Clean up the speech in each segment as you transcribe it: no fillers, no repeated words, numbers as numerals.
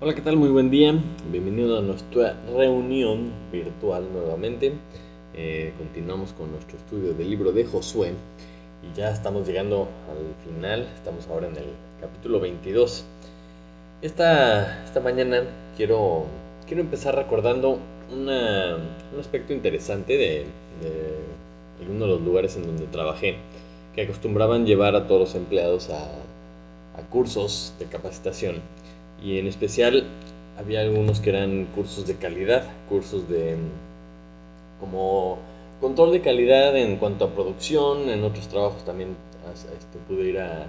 Hola, ¿qué tal? Muy buen día. Bienvenido a nuestra reunión virtual nuevamente. Continuamos con nuestro estudio del libro de Josué y ya estamos llegando al final. Estamos ahora en el capítulo 22. Esta mañana quiero empezar recordando un aspecto interesante de uno de los lugares en donde trabajé, que acostumbraban llevar a todos los empleados a cursos de capacitación y en especial había algunos que eran cursos de calidad, cursos de como control de calidad en cuanto a producción. En otros trabajos también pude ir a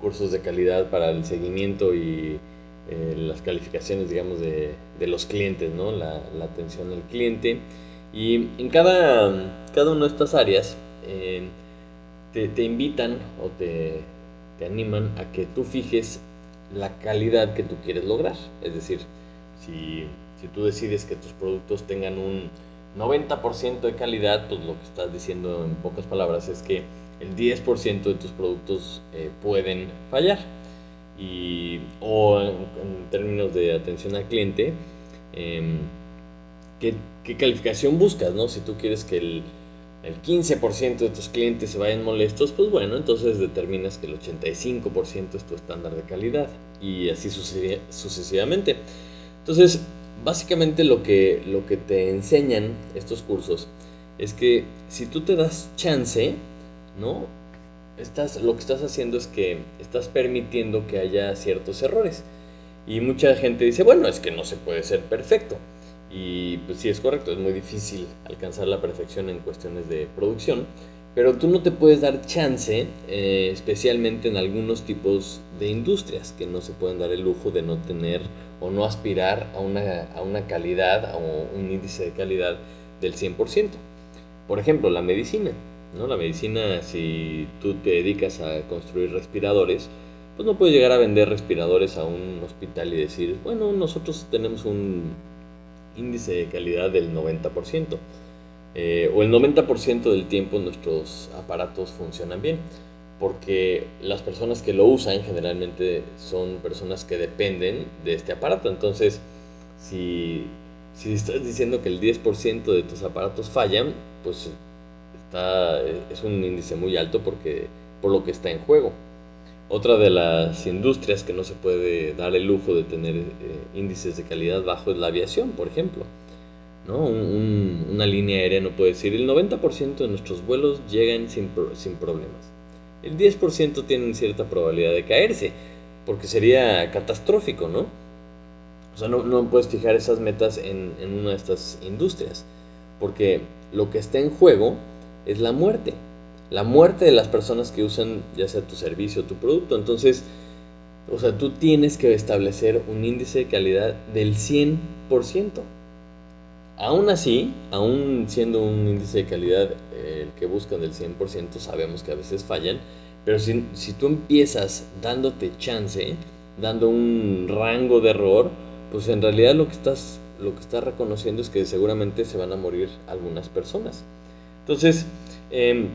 cursos de calidad para el seguimiento y las calificaciones, digamos, de los clientes, ¿no? La atención al cliente. Y en cada una de estas áreas te invitan o te animan a que tú fijes la calidad que tú quieres lograr. Es decir, si, si tú decides que tus productos tengan un 90% de calidad, pues lo que estás diciendo en pocas palabras es que el 10% de tus productos pueden fallar. O en términos de atención al cliente, eh, ¿qué calificación buscas, ¿no? Si tú quieres que el 15% de tus clientes se vayan molestos, pues bueno, entonces determinas que el 85% es tu estándar de calidad y así sucesivamente. Entonces, básicamente lo que te enseñan estos cursos es que si tú te das chance, ¿no? Lo que estás haciendo es que estás permitiendo que haya ciertos errores. Y mucha gente dice, bueno, es que no se puede ser perfecto. Y pues sí, es correcto, es muy difícil alcanzar la perfección en cuestiones de producción, pero tú no te puedes dar chance, especialmente en algunos tipos de industrias que no se pueden dar el lujo de no tener o no aspirar a una calidad, o un índice de calidad del 100%. Por ejemplo, la medicina, ¿no? La medicina, si tú te dedicas a construir respiradores, pues no puedes llegar a vender respiradores a un hospital y decir, bueno, nosotros tenemos un índice de calidad del 90%, o el 90% del tiempo nuestros aparatos funcionan bien, porque las personas que lo usan generalmente son personas que dependen de este aparato. Entonces, si, si estás diciendo que el 10% de tus aparatos fallan, pues es un índice muy alto por lo que está en juego. Otra de las industrias que no se puede dar el lujo de tener índices de calidad bajo es la aviación, por ejemplo, ¿no? Una línea aérea no puede decir el 90% de nuestros vuelos llegan sin problemas. El 10% tienen cierta probabilidad de caerse, porque sería catastrófico, ¿no? O sea, no puedes fijar esas metas en una de estas industrias, porque lo que está en juego es la muerte de las personas que usan ya sea tu servicio o tu producto. Entonces, o sea, tú tienes que establecer un índice de calidad del 100%. Aún así, aún siendo un índice de calidad el que buscan del 100%, sabemos que a veces fallan, pero si tú empiezas dándote chance, dando un rango de error, pues en realidad lo que estás reconociendo es que seguramente se van a morir algunas personas. Entonces, em,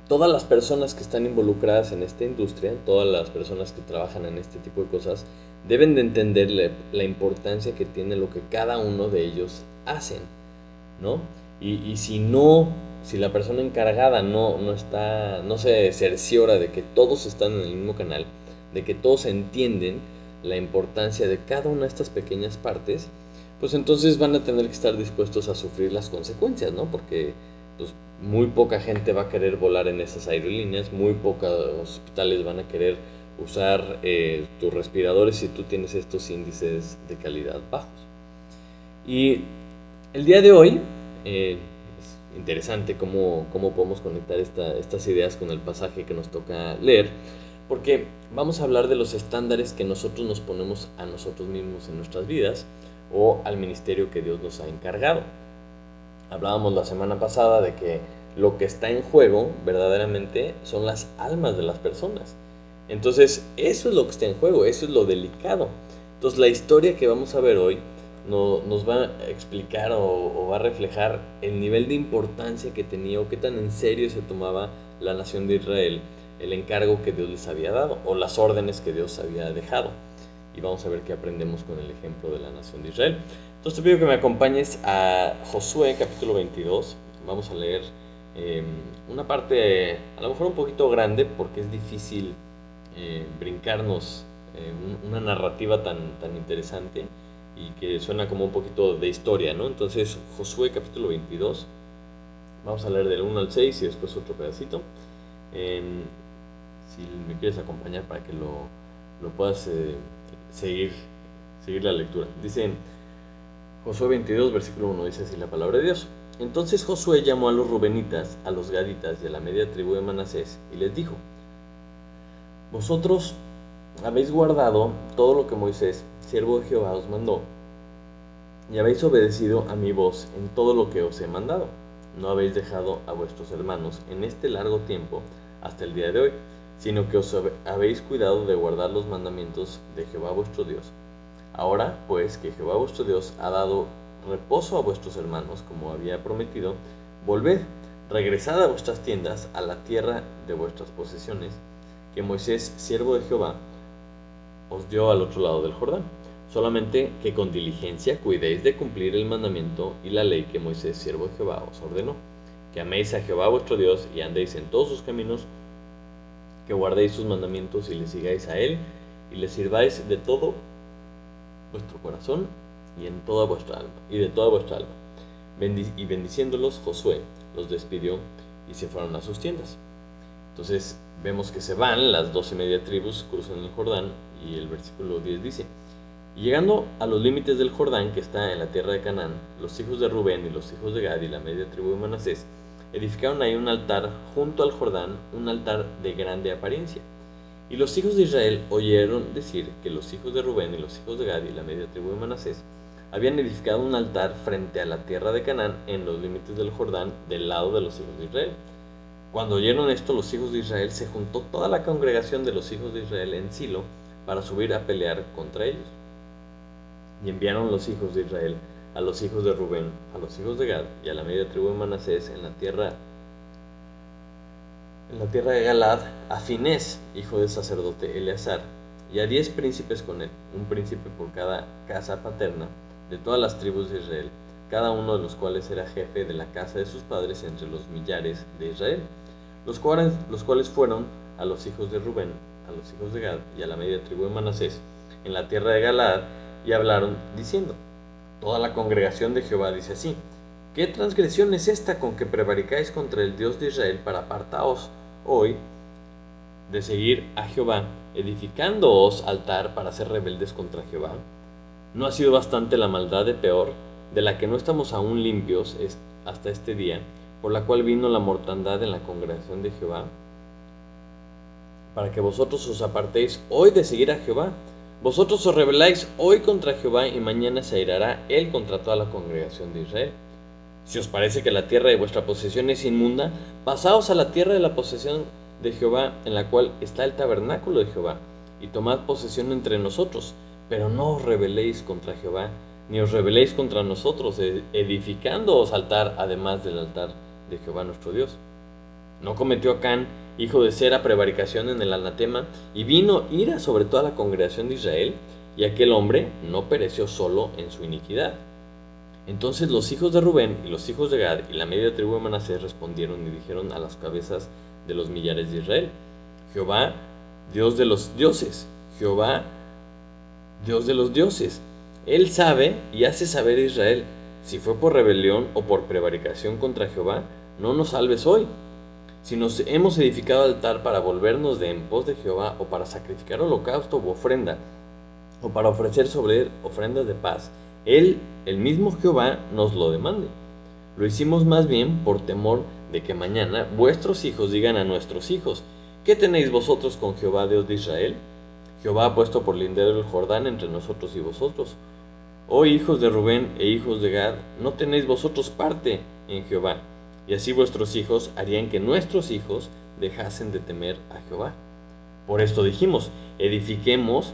todas las personas que están involucradas en esta industria, todas las personas que trabajan en este tipo de cosas, deben de entender la importancia que tiene lo que cada uno de ellos hacen, ¿no? Y si la persona encargada no se cerciora de que todos están en el mismo canal, de que todos entienden la importancia de cada una de estas pequeñas partes, pues entonces van a tener que estar dispuestos a sufrir las consecuencias, ¿no? Porque pues, muy poca gente va a querer volar en esas aerolíneas, muy pocos hospitales van a querer usar tus respiradores si tú tienes estos índices de calidad bajos. Y el día de hoy es interesante cómo podemos conectar estas ideas con el pasaje que nos toca leer, porque vamos a hablar de los estándares que nosotros nos ponemos a nosotros mismos en nuestras vidas o al ministerio que Dios nos ha encargado. Hablábamos la semana pasada de que lo que está en juego verdaderamente son las almas de las personas. Entonces, eso es lo que está en juego, eso es lo delicado. Entonces, la historia que vamos a ver hoy nos va a explicar o va a reflejar el nivel de importancia que tenía o qué tan en serio se tomaba la nación de Israel el encargo que Dios les había dado o las órdenes que Dios había dejado. y vamos a ver qué aprendemos con el ejemplo de la nación de Israel. Entonces te pido que me acompañes a Josué capítulo 22. Vamos a leer una parte a lo mejor un poquito grande porque es difícil brincarnos una narrativa tan interesante y que suena como un poquito de historia, ¿no? Entonces, Josué capítulo 22, vamos a leer del 1 al 6 y después otro pedacito. Si me quieres acompañar para que lo puedas seguir la lectura. Dice Josué 22, versículo 1, dice así la palabra de Dios. Entonces Josué llamó a los rubenitas, a los gaditas y a la media tribu de Manasés y les dijo: Vosotros habéis guardado todo lo que Moisés, siervo de Jehová, os mandó, y habéis obedecido a mi voz en todo lo que os he mandado. No habéis dejado a vuestros hermanos en este largo tiempo hasta el día de hoy, sino que os habéis cuidado de guardar los mandamientos de Jehová vuestro Dios. Ahora, pues, que Jehová vuestro Dios ha dado reposo a vuestros hermanos, como había prometido, volved, regresad a vuestras tiendas, a la tierra de vuestras posesiones, que Moisés, siervo de Jehová, os dio al otro lado del Jordán. Solamente que con diligencia cuidéis de cumplir el mandamiento y la ley que Moisés, siervo de Jehová, os ordenó. Que améis a Jehová vuestro Dios y andéis en todos sus caminos, que guardéis sus mandamientos y le sigáis a él, y le sirváis de todo vuestro corazón y en toda vuestra alma, y de toda vuestra alma. Y bendiciéndolos, Josué los despidió y se fueron a sus tiendas. Entonces vemos que se van las 12 media tribus, cruzan el Jordán, y el versículo 10 dice: Y llegando a los límites del Jordán, que está en la tierra de Canaán, los hijos de Rubén y los hijos de Gad y la media tribu de Manasés edificaron ahí un altar junto al Jordán, un altar de grande apariencia. Y los hijos de Israel oyeron decir que los hijos de Rubén y los hijos de Gad y la media tribu de Manasés habían edificado un altar frente a la tierra de Canaán en los límites del Jordán, del lado de los hijos de Israel. Cuando oyeron esto, los hijos de Israel, se juntó toda la congregación de los hijos de Israel en Silo para subir a pelear contra ellos. Y enviaron los hijos de Israel a los hijos de Rubén, a los hijos de Gad y a la media tribu de Manasés en la tierra de Galad, a Finés, hijo del sacerdote Eleazar, y a 10 príncipes con él, un príncipe por cada casa paterna, de todas las tribus de Israel, cada uno de los cuales era jefe de la casa de sus padres entre los millares de Israel, los cuales fueron a los hijos de Rubén, a los hijos de Gad y a la media tribu de Manasés, en la tierra de Galaad, y hablaron, diciendo: Toda la congregación de Jehová dice así: ¿Qué transgresión es esta con que prevaricáis contra el Dios de Israel para apartaos hoy de seguir a Jehová, edificándoos altar para ser rebeldes contra Jehová? ¿No ha sido bastante la maldad de Peor, de la que no estamos aún limpios hasta este día, por la cual vino la mortandad en la congregación de Jehová? Para que vosotros os apartéis hoy de seguir a Jehová. Vosotros os rebeláis hoy contra Jehová, y mañana se airará él contra toda la congregación de Israel. Si os parece que la tierra de vuestra posesión es inmunda, pasaos a la tierra de la posesión de Jehová, en la cual está el tabernáculo de Jehová, y tomad posesión entre nosotros, pero no os rebeléis contra Jehová, ni os rebeléis contra nosotros, edificándoos altar además del altar de Jehová nuestro Dios. ¿No cometió Acán, hijo de Sera, prevaricación en el anatema, y vino ira sobre toda la congregación de Israel? Y aquel hombre no pereció solo en su iniquidad. Entonces los hijos de Rubén y los hijos de Gad y la media tribu de Manasés respondieron y dijeron a las cabezas de los millares de Israel: Jehová, Dios de los dioses, Jehová, Dios de los dioses, Él sabe y hace saber a Israel si fue por rebelión o por prevaricación contra Jehová. No nos salves hoy. Si nos hemos edificado altar para volvernos de en pos de Jehová, o para sacrificar holocausto u ofrenda, o para ofrecer sobre él ofrendas de paz, el mismo Jehová nos lo demande. Lo hicimos más bien por temor de que mañana vuestros hijos digan a nuestros hijos: ¿Qué tenéis vosotros con Jehová, Dios de Israel? Jehová ha puesto por lindero el Jordán entre nosotros y vosotros. Oh hijos de Rubén e hijos de Gad, no tenéis vosotros parte en Jehová, y así vuestros hijos harían que nuestros hijos dejasen de temer a Jehová. Por esto dijimos: edifiquemos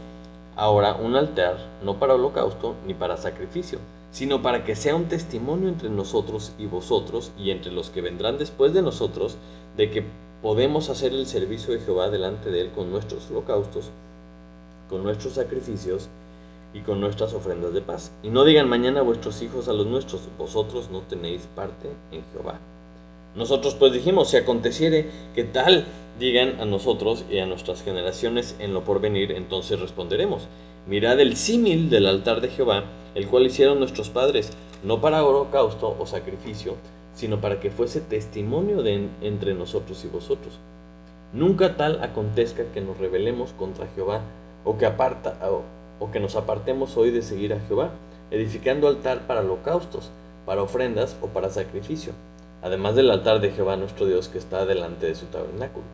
ahora un altar, no para holocausto ni para sacrificio, sino para que sea un testimonio entre nosotros y vosotros, y entre los que vendrán después de nosotros, de que podemos hacer el servicio de Jehová delante de él con nuestros holocaustos, con nuestros sacrificios y con nuestras ofrendas de paz. Y no digan mañana vuestros hijos a los nuestros, vosotros no tenéis parte en Jehová. Nosotros pues dijimos, si aconteciere que tal digan a nosotros y a nuestras generaciones en lo porvenir, entonces responderemos, mirad el símil del altar de Jehová, el cual hicieron nuestros padres, no para holocausto o sacrificio, sino para que fuese testimonio entre nosotros y vosotros. Nunca tal acontezca que nos rebelemos contra Jehová, o que nos apartemos hoy de seguir a Jehová, edificando altar para holocaustos, para ofrendas o para sacrificio, además del altar de Jehová nuestro Dios que está delante de su tabernáculo.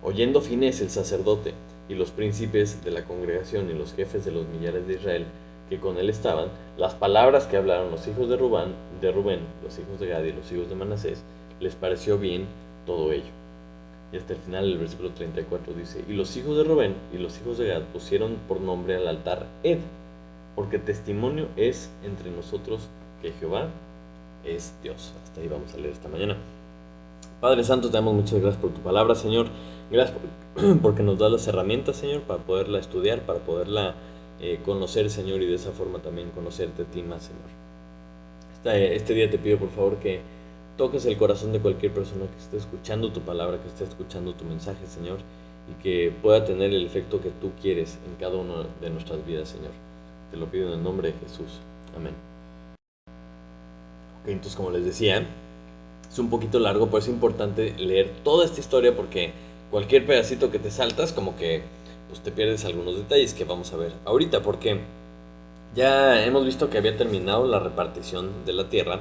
Oyendo Finés el sacerdote y los príncipes de la congregación y los jefes de los millares de Israel que con él estaban, las palabras que hablaron los hijos de Rubén, los hijos de Gad y los hijos de Manasés, les pareció bien todo ello. Y hasta el final del versículo 34 dice, y los hijos de Rubén y los hijos de Gad pusieron por nombre al altar Ed, porque testimonio es entre nosotros que Jehová es Dios. Hasta ahí vamos a leer esta mañana. Padre Santo, te damos muchas gracias por tu palabra, Señor. Gracias porque nos das las herramientas, Señor, para poderla estudiar, para poderla conocer, Señor, y de esa forma también conocerte a ti más, Señor. Este día te pido, por favor, que toques el corazón de cualquier persona que esté escuchando tu palabra, que esté escuchando tu mensaje, Señor, y que pueda tener el efecto que tú quieres en cada una de nuestras vidas, Señor. Te lo pido en el nombre de Jesús. Amén. Ok, entonces, como les decía, es un poquito largo, pero es importante leer toda esta historia porque cualquier pedacito que te saltas, como que pues te pierdes algunos detalles que vamos a ver ahorita, porque ya hemos visto que había terminado la repartición de la tierra,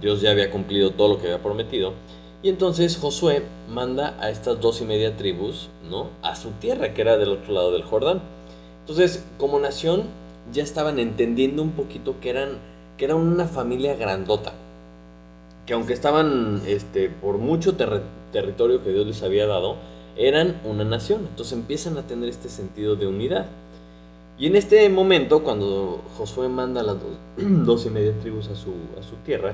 Dios ya había cumplido todo lo que había prometido, y entonces Josué manda a estas 2.5 tribus, ¿no?, a su tierra, que era del otro lado del Jordán. Entonces, como nación, ya estaban entendiendo un poquito que eran una familia grandota, que aunque estaban por mucho territorio que Dios les había dado, eran una nación. Entonces empiezan a tener este sentido de unidad. Y en este momento, cuando Josué manda a las 2.5 tribus a su tierra,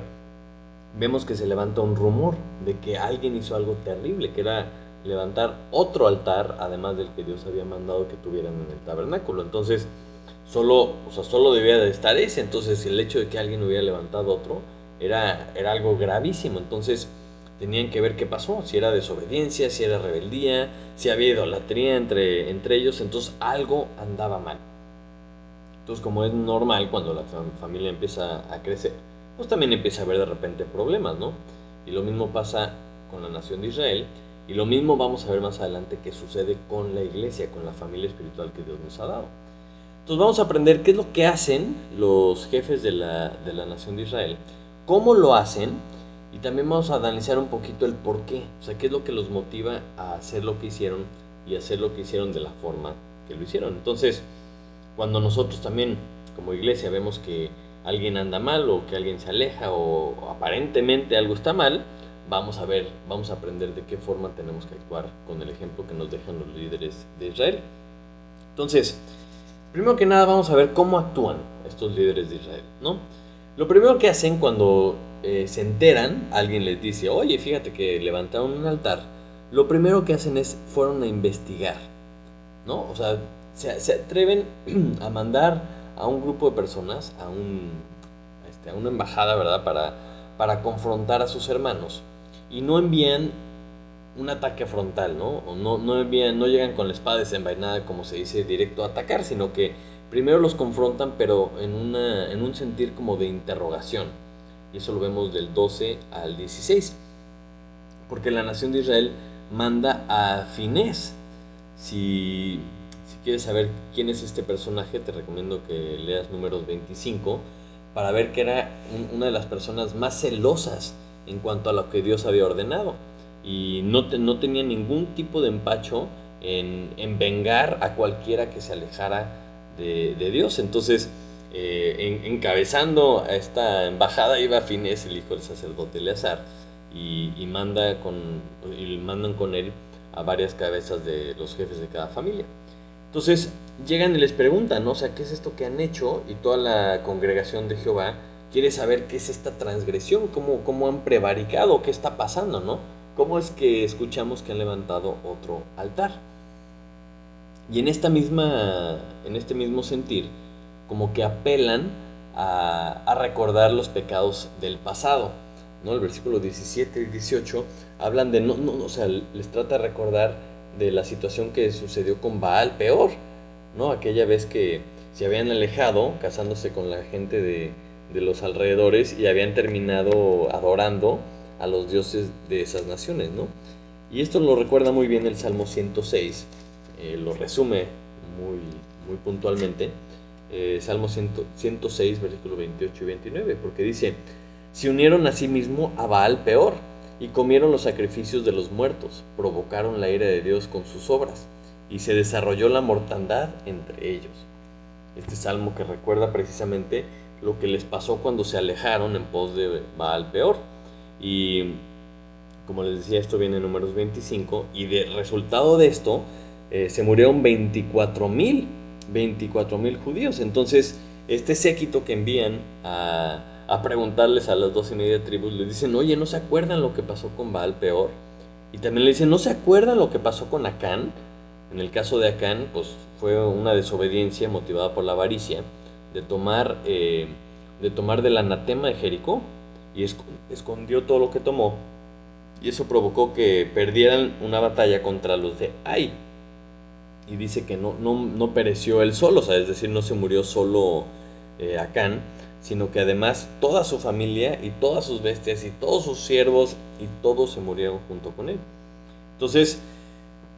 vemos que se levanta un rumor de que alguien hizo algo terrible, que era levantar otro altar, además del que Dios había mandado que tuvieran en el tabernáculo. Entonces, solo debía de estar ese. Entonces, el hecho de que alguien hubiera levantado otro era algo gravísimo. Entonces, tenían que ver qué pasó, si era desobediencia, si era rebeldía, si había idolatría entre ellos. Entonces, algo andaba mal. Entonces, como es normal cuando la familia empieza a crecer, pues también empieza a haber de repente problemas, ¿no? Y lo mismo pasa con la nación de Israel, y lo mismo vamos a ver más adelante que sucede con la iglesia, con la familia espiritual que Dios nos ha dado. Entonces vamos a aprender qué es lo que hacen los jefes de la nación de Israel, cómo lo hacen, y también vamos a analizar un poquito el por qué, o sea, qué es lo que los motiva a hacer lo que hicieron y hacer lo que hicieron de la forma que lo hicieron. Entonces, cuando nosotros también como iglesia vemos que alguien anda mal o que alguien se aleja o aparentemente algo está mal, vamos a aprender de qué forma tenemos que actuar con el ejemplo que nos dejan los líderes de Israel. Entonces, primero que nada vamos a ver cómo actúan estos líderes de Israel, ¿no? Lo primero que hacen cuando se enteran, alguien les dice, oye, fíjate que levantaron un altar, lo primero que hacen fueron a investigar, ¿no? O sea, se atreven a mandar a un grupo de personas, a una embajada, ¿verdad? Para confrontar a sus hermanos. Y no envían un ataque frontal, ¿no? O no llegan con la espada desenvainada, como se dice, directo a atacar, sino que primero los confrontan, pero en un sentir como de interrogación. Y eso lo vemos del 12 al 16. Porque la nación de Israel manda a Finés. Si quieres saber quién es este personaje, te recomiendo que leas Números 25 para ver que era una de las personas más celosas en cuanto a lo que Dios había ordenado. Y no tenía ningún tipo de empacho en vengar a cualquiera que se alejara de Dios. Entonces, encabezando a esta embajada iba Finés, el hijo del sacerdote Eleazar, y mandan con él a varias cabezas de los jefes de cada familia. Entonces llegan y les preguntan, ¿no? O sea, ¿qué es esto que han hecho? Y toda la congregación de Jehová quiere saber qué es esta transgresión, cómo han prevaricado, qué está pasando, ¿no? ¿Cómo es que escuchamos que han levantado otro altar? Y en este mismo sentir, como que apelan a recordar los pecados del pasado, ¿no? El versículo 17 y 18 hablan de, o sea, les trata de recordar de la situación que sucedió con Baal peor, ¿no? Aquella vez que se habían alejado casándose con la gente de los alrededores y habían terminado adorando a los dioses de esas naciones, ¿no? Y esto lo recuerda muy bien el Salmo 106, lo resume muy, muy puntualmente. Salmo 106, versículos 28 y 29, porque dice, se unieron a sí mismo a Baal peor, y comieron los sacrificios de los muertos, provocaron la ira de Dios con sus obras, y se desarrolló la mortandad entre ellos. Este salmo que recuerda precisamente lo que les pasó cuando se alejaron en pos de Baal peor. Y como les decía, esto viene en Números 25, y de resultado de esto se murieron 24,000 judíos. Entonces, este séquito que envían a preguntarles a las 12 y media tribus, les dicen, oye, ¿no se acuerdan lo que pasó con Baal peor? Y también le dicen, ¿no se acuerdan lo que pasó con Acán? En el caso de Acán, pues fue una desobediencia motivada por la avaricia de tomar del anatema de Jericó, y escondió todo lo que tomó, y eso provocó que perdieran una batalla contra los de Ai. Y dice que no pereció él solo, o sea, es decir, no se murió solo Acán, sino que además toda su familia y todas sus bestias y todos sus siervos y todos se murieron junto con él. Entonces,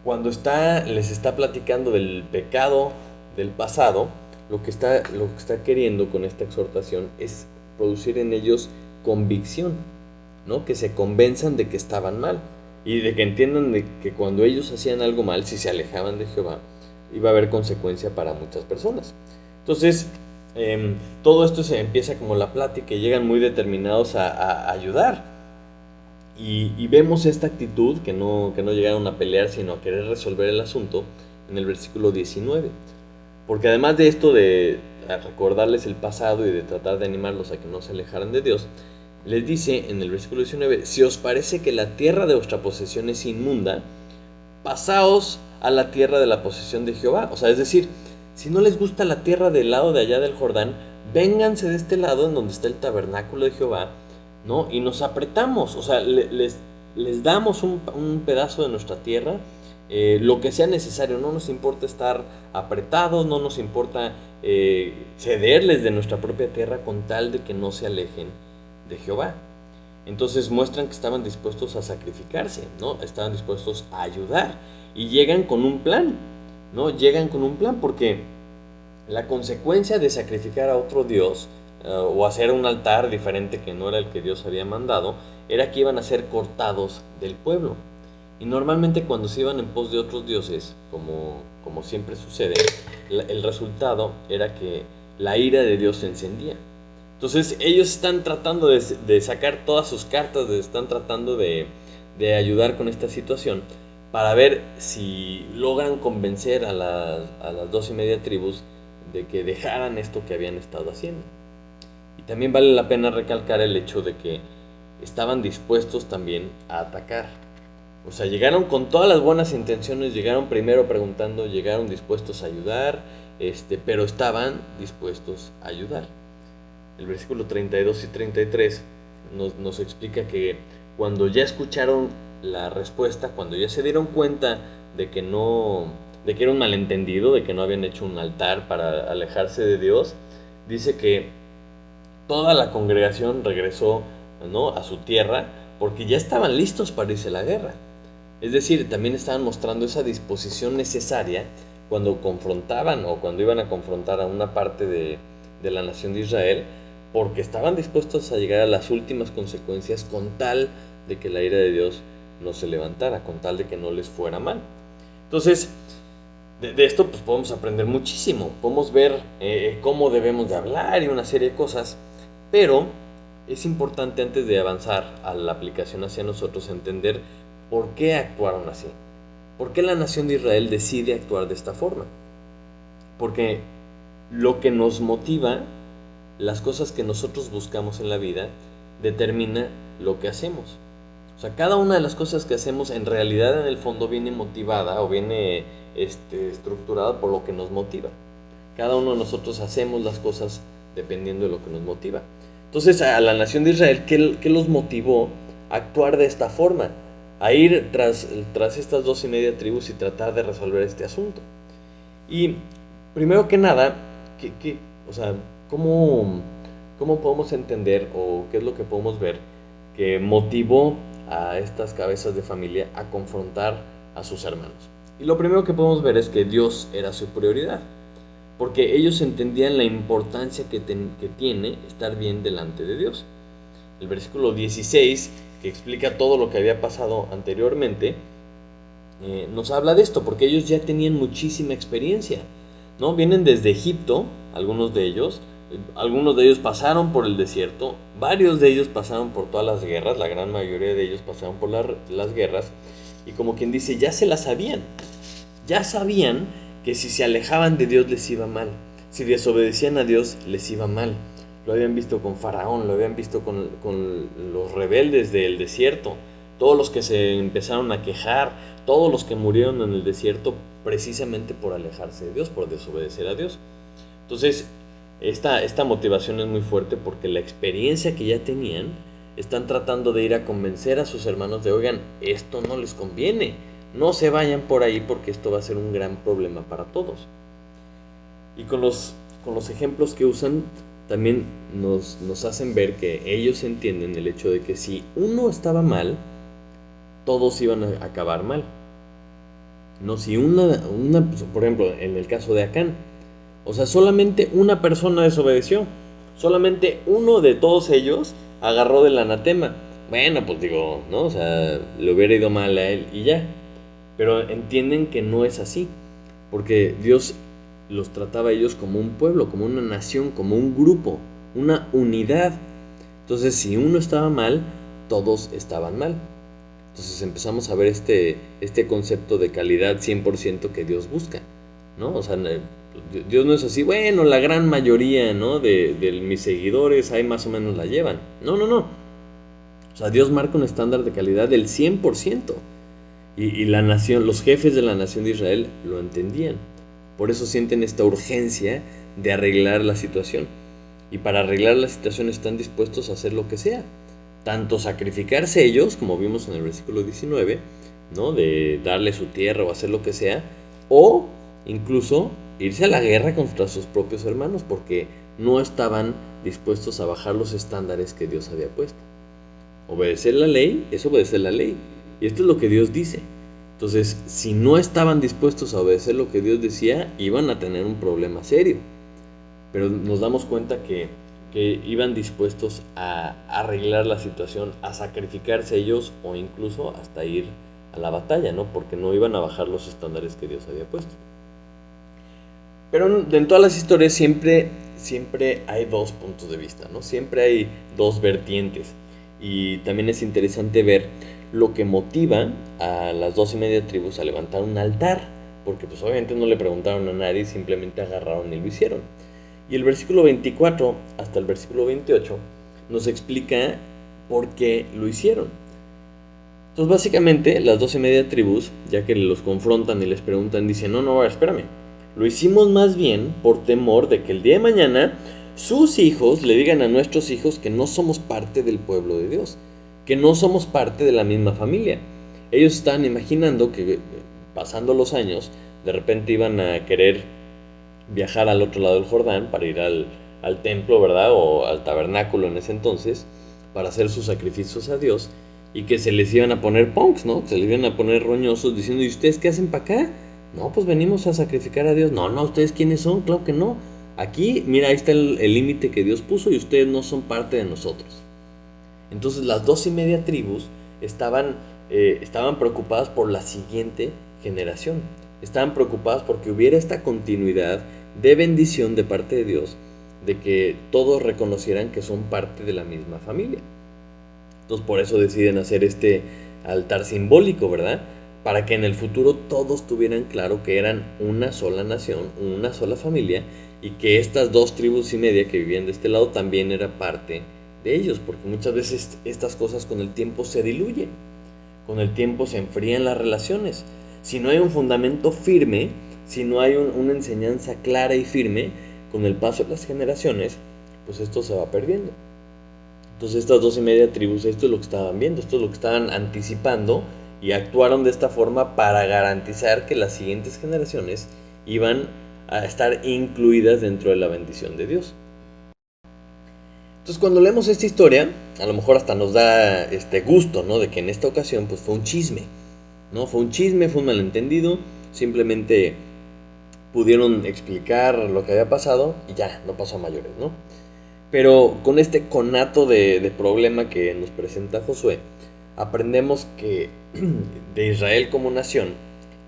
cuando les está platicando del pecado del pasado, lo que está queriendo con esta exhortación es producir en ellos convicción, ¿no? Que se convenzan de que estaban mal y de que entiendan de que cuando ellos hacían algo mal, si se alejaban de Jehová, iba a haber consecuencia para muchas personas. Entonces, todo esto se empieza como la plática y llegan muy determinados a ayudar. Y vemos esta actitud, que no llegaron a pelear, sino a querer resolver el asunto, en el versículo 19. Porque además de esto de recordarles el pasado y de tratar de animarlos a que no se alejaran de Dios, les dice en el versículo 19, si os parece que la tierra de vuestra posesión es inmunda, pasaos a la tierra de la posesión de Jehová. O sea, es decir, si no les gusta la tierra del lado de allá del Jordán, vénganse de este lado en donde está el tabernáculo de Jehová, ¿no? Y nos apretamos, o sea, les damos un pedazo de nuestra tierra, lo que sea necesario, no nos importa estar apretados, no nos importa cederles de nuestra propia tierra con tal de que no se alejen de Jehová. Entonces muestran que estaban dispuestos a sacrificarse, ¿no? Estaban dispuestos a ayudar y llegan con un plan, ¿no? Llegan con un plan porque la consecuencia de sacrificar a otro dios o hacer un altar diferente que no era el que Dios había mandado era que iban a ser cortados del pueblo. Y normalmente cuando se iban en pos de otros dioses, como siempre sucede, el resultado era que la ira de Dios se encendía. Entonces ellos están tratando de sacar todas sus cartas, están tratando de ayudar con esta situación para ver si logran convencer a las 12 y media tribus de que dejaran esto que habían estado haciendo. Y también vale la pena recalcar el hecho de que estaban dispuestos también a atacar. O sea, llegaron con todas las buenas intenciones, llegaron primero preguntando, llegaron dispuestos a ayudar, pero estaban dispuestos a ayudar. El versículo 32 y 33 nos explica que cuando ya escucharon la respuesta, cuando ya se dieron cuenta de que de que era un malentendido, de que no habían hecho un altar para alejarse de Dios, dice que toda la congregación regresó, ¿no?, a su tierra porque ya estaban listos para irse a la guerra. Es decir, también estaban mostrando esa disposición necesaria cuando confrontaban o cuando iban a confrontar a una parte de la nación de Israel, porque estaban dispuestos a llegar a las últimas consecuencias con tal de que la ira de Dios no se levantara, con tal de que no les fuera mal. Entonces, de esto pues podemos aprender muchísimo, podemos ver cómo debemos de hablar y una serie de cosas, pero es importante antes de avanzar a la aplicación hacia nosotros entender por qué actuaron así, por qué la nación de Israel decide actuar de esta forma, porque lo que nos motiva, las cosas que nosotros buscamos en la vida, determina lo que hacemos. O sea, cada una de las cosas que hacemos en realidad en el fondo viene motivada o viene estructurada por lo que nos motiva. Cada uno de nosotros hacemos las cosas dependiendo de lo que nos motiva. Entonces a la nación de Israel, ¿qué los motivó a actuar de esta forma? A ir tras estas 2.5 tribus y tratar de resolver este asunto. Y primero que nada, o sea, ¿cómo podemos entender o qué es lo que podemos ver que motivó a estas cabezas de familia a confrontar a sus hermanos? Y lo primero que podemos ver es que Dios era su prioridad, porque ellos entendían la importancia que tiene estar bien delante de Dios. El versículo 16, que explica todo lo que había pasado anteriormente, nos habla de esto, porque ellos ya tenían muchísima experiencia, ¿no? Vienen desde Egipto, algunos de ellos pasaron por el desierto, varios de ellos pasaron por todas las guerras, la gran mayoría de ellos pasaron por las guerras, y como quien dice, ya sabían que si se alejaban de Dios les iba mal, si desobedecían a Dios les iba mal. Lo habían visto con Faraón, lo habían visto con los rebeldes del desierto, todos los que se empezaron a quejar, todos los que murieron en el desierto precisamente por alejarse de Dios, por desobedecer a Dios. Entonces, esta motivación es muy fuerte porque la experiencia que ya tenían, están tratando de ir a convencer a sus hermanos de, oigan, esto no les conviene, no se vayan por ahí porque esto va a ser un gran problema para todos. Y con los ejemplos que usan, también nos hacen ver que ellos entienden el hecho de que si uno estaba mal, todos iban a acabar mal. No, si por ejemplo, en el caso de Acán, o sea, solamente una persona desobedeció, solamente uno de todos ellos agarró del anatema. Bueno, pues digo, ¿no? O sea, le hubiera ido mal a él y ya. Pero entienden que no es así, porque Dios los trataba a ellos como un pueblo, como una nación, como un grupo, una unidad. Entonces, si uno estaba mal, todos estaban mal. Entonces empezamos a ver este concepto de calidad 100% que Dios busca, ¿no? O sea, Dios no es así, bueno, la gran mayoría, ¿no? De mis seguidores ahí más o menos la llevan. No, no, no. O sea, Dios marca un estándar de calidad del 100%. Y la nación, los jefes de la nación de Israel lo entendían. Por eso sienten esta urgencia de arreglar la situación. Y para arreglar la situación están dispuestos a hacer lo que sea. Tanto sacrificarse ellos, como vimos en el versículo 19, ¿no? De darle su tierra o hacer lo que sea, o incluso irse a la guerra contra sus propios hermanos, porque no estaban dispuestos a bajar los estándares que Dios había puesto. Obedecer la ley es obedecer la ley. Y esto es lo que Dios dice. Entonces, si no estaban dispuestos a obedecer lo que Dios decía, iban a tener un problema serio. Pero nos damos cuenta que iban dispuestos a arreglar la situación, a sacrificarse ellos o incluso hasta ir a la batalla, ¿no? Porque no iban a bajar los estándares que Dios había puesto. Pero en todas las historias siempre hay dos puntos de vista, ¿no? Siempre hay dos vertientes. Y también es interesante ver lo que motiva a las 2.5 tribus a levantar un altar, porque pues obviamente no le preguntaron a nadie, simplemente agarraron y lo hicieron. Y el versículo 24 hasta el versículo 28 nos explica por qué lo hicieron. Entonces básicamente las 2.5 tribus, ya que los confrontan y les preguntan, dicen, no, espérame, lo hicimos más bien por temor de que el día de mañana sus hijos le digan a nuestros hijos que no somos parte del pueblo de Dios, que no somos parte de la misma familia. Ellos están imaginando que pasando los años, de repente iban a querer viajar al otro lado del Jordán para ir al templo, ¿verdad? O al tabernáculo en ese entonces, para hacer sus sacrificios a Dios, y que se les iban a poner punks, ¿no? Se les iban a poner roñosos diciendo, ¿y ustedes qué hacen para acá? No, pues venimos a sacrificar a Dios. No, ¿ustedes quiénes son? Claro que no. Aquí, mira, ahí está el límite que Dios puso y ustedes no son parte de nosotros. Entonces las 2.5 tribus estaban preocupadas por la siguiente generación. Estaban preocupadas porque hubiera esta continuidad de bendición de parte de Dios, de que todos reconocieran que son parte de la misma familia. Entonces por eso deciden hacer este altar simbólico, ¿verdad? Para que en el futuro todos tuvieran claro que eran una sola nación, una sola familia, y que estas 2.5 tribus que vivían de este lado también era parte de ellos, porque muchas veces estas cosas con el tiempo se diluyen, con el tiempo se enfrían las relaciones. Si no hay un fundamento firme, si no hay una enseñanza clara y firme, con el paso de las generaciones, pues esto se va perdiendo. Entonces estas 12 y media tribus, esto es lo que estaban viendo, esto es lo que estaban anticipando y actuaron de esta forma para garantizar que las siguientes generaciones iban a estar incluidas dentro de la bendición de Dios. Entonces cuando leemos esta historia, a lo mejor hasta nos da este gusto, ¿no? De que en esta ocasión pues fue un chisme, ¿no? Fue un chisme, fue un malentendido, simplemente pudieron explicar lo que había pasado y ya, no pasó a mayores, ¿no? Pero con este conato de problema que nos presenta Josué, aprendemos que de Israel como nación,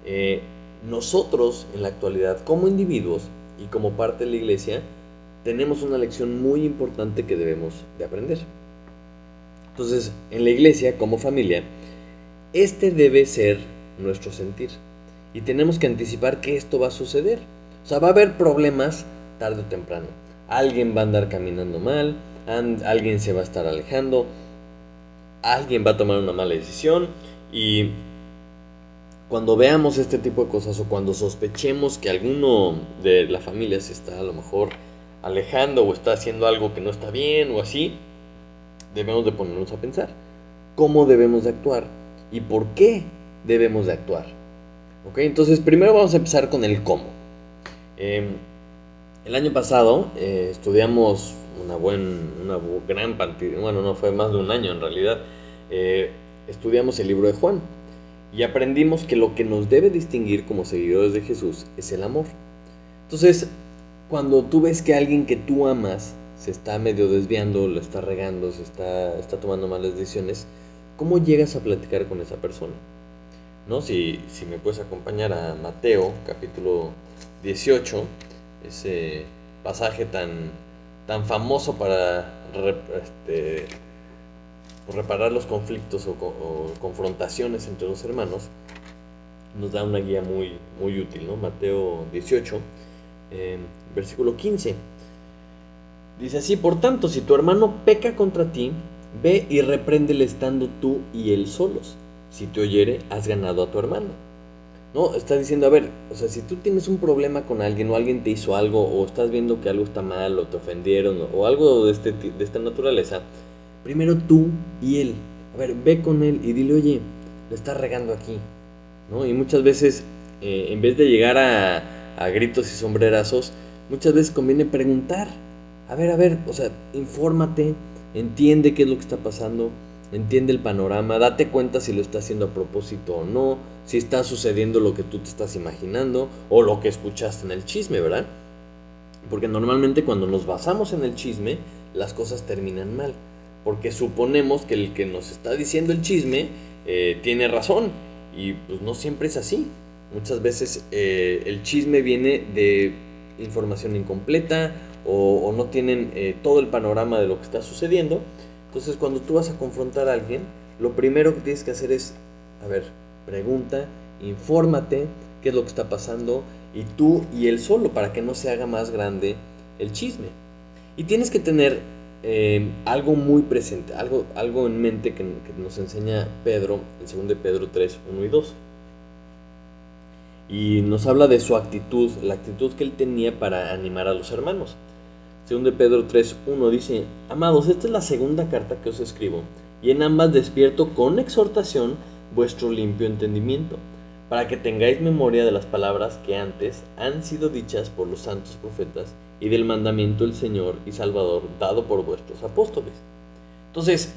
eh, nosotros en la actualidad como individuos y como parte de la iglesia, tenemos una lección muy importante que debemos de aprender. Entonces, en la iglesia como familia, este debe ser nuestro sentir. Y tenemos que anticipar que esto va a suceder. O sea, va a haber problemas tarde o temprano. Alguien va a andar caminando mal, alguien se va a estar alejando, alguien va a tomar una mala decisión y cuando veamos este tipo de cosas o cuando sospechemos que alguno de la familia se está a lo mejor alejando o está haciendo algo que no está bien o así, debemos de ponernos a pensar cómo debemos de actuar y por qué debemos de actuar. ¿Ok? Entonces primero vamos a empezar con el cómo. El año pasado estudiamos una gran cantidad, bueno, no fue más de un año en realidad, eh, estudiamos el libro de Juan y aprendimos que lo que nos debe distinguir como seguidores de Jesús es el amor. Entonces, cuando tú ves que alguien que tú amas se está medio desviando, lo está regando, está tomando malas decisiones, ¿cómo llegas a platicar con esa persona? ¿No? Si me puedes acompañar a Mateo, capítulo 18, ese pasaje tan famoso para reparar los conflictos o confrontaciones entre los hermanos, nos da una guía muy útil, ¿no? Mateo 18, versículo 15. Dice así: por tanto, si tu hermano peca contra ti, ve y repréndele estando tú y él solos. Si te oyere, has ganado a tu hermano. No, está diciendo, a ver, o sea, si tú tienes un problema con alguien o alguien te hizo algo o estás viendo que algo está mal o te ofendieron o algo de esta naturaleza, primero tú y él. A ver, ve con él y dile, oye, le estás regando aquí, ¿no? Y muchas veces, en vez de llegar a gritos y sombrerazos, muchas veces conviene preguntar. A ver, o sea, infórmate, entiende qué es lo que está pasando, entiende el panorama, date cuenta si lo está haciendo a propósito o no, si está sucediendo lo que tú te estás imaginando o lo que escuchaste en el chisme, ¿verdad? Porque normalmente cuando nos basamos en el chisme, las cosas terminan mal. Porque suponemos que el que nos está diciendo el chisme tiene razón. Y pues no siempre es así. Muchas veces el chisme viene de información incompleta o no tienen todo el panorama de lo que está sucediendo. Entonces cuando tú vas a confrontar a alguien, lo primero que tienes que hacer es, a ver, pregunta, infórmate qué es lo que está pasando y tú y él solo para que no se haga más grande el chisme. Y tienes que tener algo muy presente, algo en mente que nos enseña Pedro, en 2 de Pedro 3, 1 y 2. Y nos habla de su actitud, la actitud que él tenía para animar a los hermanos. 2 de Pedro 3, 1 dice: amados, esta es la segunda carta que os escribo, y en ambas despierto con exhortación vuestro limpio entendimiento, para que tengáis memoria de las palabras que antes han sido dichas por los santos profetas y del mandamiento del Señor y Salvador dado por vuestros apóstoles. Entonces,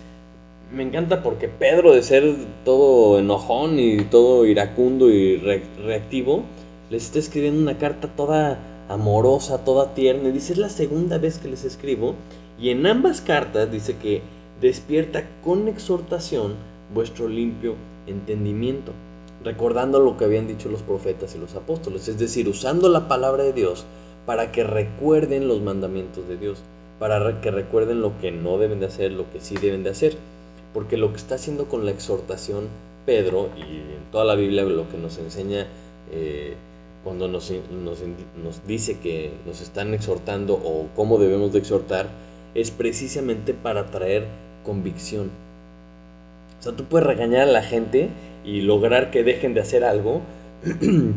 me encanta porque Pedro, de ser todo enojón y todo iracundo y reactivo, les está escribiendo una carta toda amorosa, toda tierna. Y dice, es la segunda vez que les escribo. Y en ambas cartas dice que despierta con exhortación vuestro limpio entendimiento, recordando lo que habían dicho los profetas y los apóstoles. Es decir, usando la palabra de Dios para que recuerden los mandamientos de Dios, para que recuerden lo que no deben de hacer, lo que sí deben de hacer. Porque lo que está haciendo con la exhortación Pedro, y en toda la Biblia lo que nos enseña cuando nos dice que nos están exhortando o cómo debemos de exhortar, es precisamente para traer convicción. O sea, tú puedes regañar a la gente y lograr que dejen de hacer algo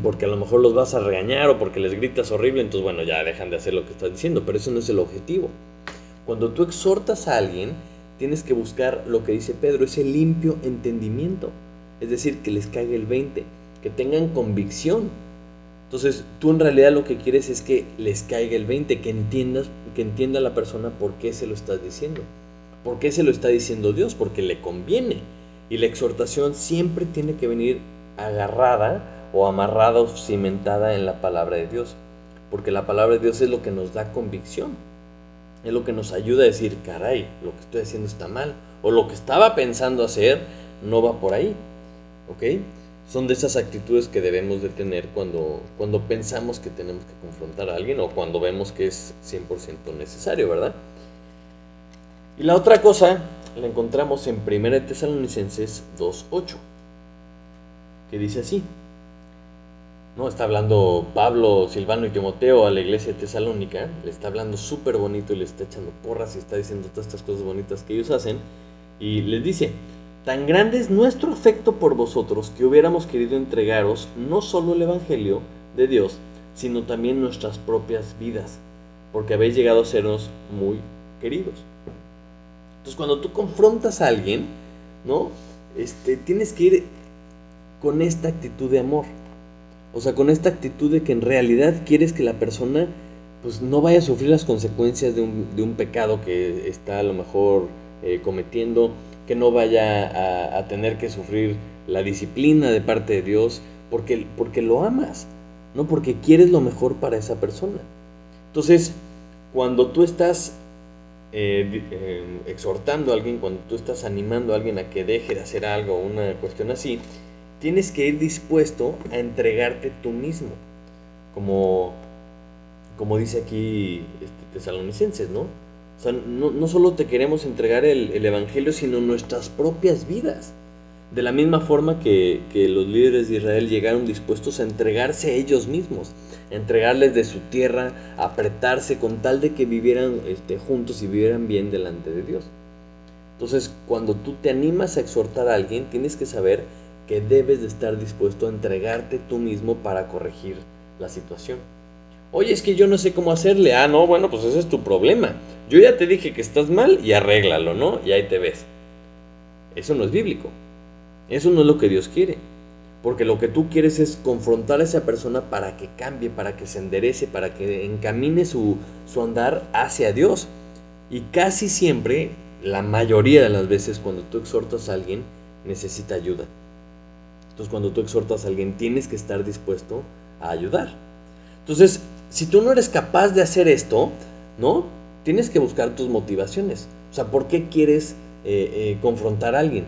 porque a lo mejor los vas a regañar o porque les gritas horrible, entonces bueno, ya dejan de hacer lo que estás diciendo, pero eso no es el objetivo. Cuando tú exhortas a alguien, tienes que buscar lo que dice Pedro, ese limpio entendimiento. Es decir, que les caiga el 20, que tengan convicción. Entonces, tú en realidad lo que quieres es que les caiga el 20, que entienda la persona por qué se lo estás diciendo. ¿Por qué se lo está diciendo Dios? Porque le conviene. Y la exhortación siempre tiene que venir agarrada o amarrada o cimentada en la palabra de Dios. Porque la palabra de Dios es lo que nos da convicción. Es lo que nos ayuda a decir, caray, lo que estoy haciendo está mal. O lo que estaba pensando hacer no va por ahí. ¿Ok? Son de esas actitudes que debemos de tener cuando pensamos que tenemos que confrontar a alguien o cuando vemos que es 100% necesario, ¿verdad? Y la otra cosa la encontramos en 1 Tesalonicenses 2:8, que dice así. ¿No? Está hablando Pablo, Silvano y Timoteo a la iglesia de Tesalónica, le está hablando súper bonito y le está echando porras y está diciendo todas estas cosas bonitas que ellos hacen, y les dice, tan grande es nuestro afecto por vosotros que hubiéramos querido entregaros no solo el Evangelio de Dios, sino también nuestras propias vidas, porque habéis llegado a sernos muy queridos. Entonces cuando tú confrontas a alguien, ¿no? Tienes que ir con esta actitud de amor. O sea, con esta actitud de que en realidad quieres que la persona pues no vaya a sufrir las consecuencias de un pecado que está a lo mejor cometiendo, que no vaya a tener que sufrir la disciplina de parte de Dios, porque lo amas, no porque quieres lo mejor para esa persona. Entonces, cuando tú estás exhortando a alguien, cuando tú estás animando a alguien a que deje de hacer algo, una cuestión así, tienes que ir dispuesto a entregarte tú mismo, como dice aquí Tesalonicenses, ¿no? O sea, no solo te queremos entregar el Evangelio, sino nuestras propias vidas. De la misma forma que los líderes de Israel llegaron dispuestos a entregarse a ellos mismos, a entregarles de su tierra, a apretarse con tal de que vivieran juntos y vivieran bien delante de Dios. Entonces, cuando tú te animas a exhortar a alguien, tienes que saber que debes de estar dispuesto a entregarte tú mismo para corregir la situación. Oye, es que yo no sé cómo hacerle. Ah, no, bueno, pues ese es tu problema. Yo ya te dije que estás mal y arréglalo, ¿no? Y ahí te ves. Eso no es bíblico. Eso no es lo que Dios quiere. Porque lo que tú quieres es confrontar a esa persona para que cambie, para que se enderece, para que encamine su andar hacia Dios. Y casi siempre, la mayoría de las veces, cuando tú exhortas a alguien, necesita ayuda. Entonces, cuando tú exhortas a alguien, tienes que estar dispuesto a ayudar. Entonces, si tú no eres capaz de hacer esto, ¿no? Tienes que buscar tus motivaciones. O sea, ¿por qué quieres confrontar a alguien?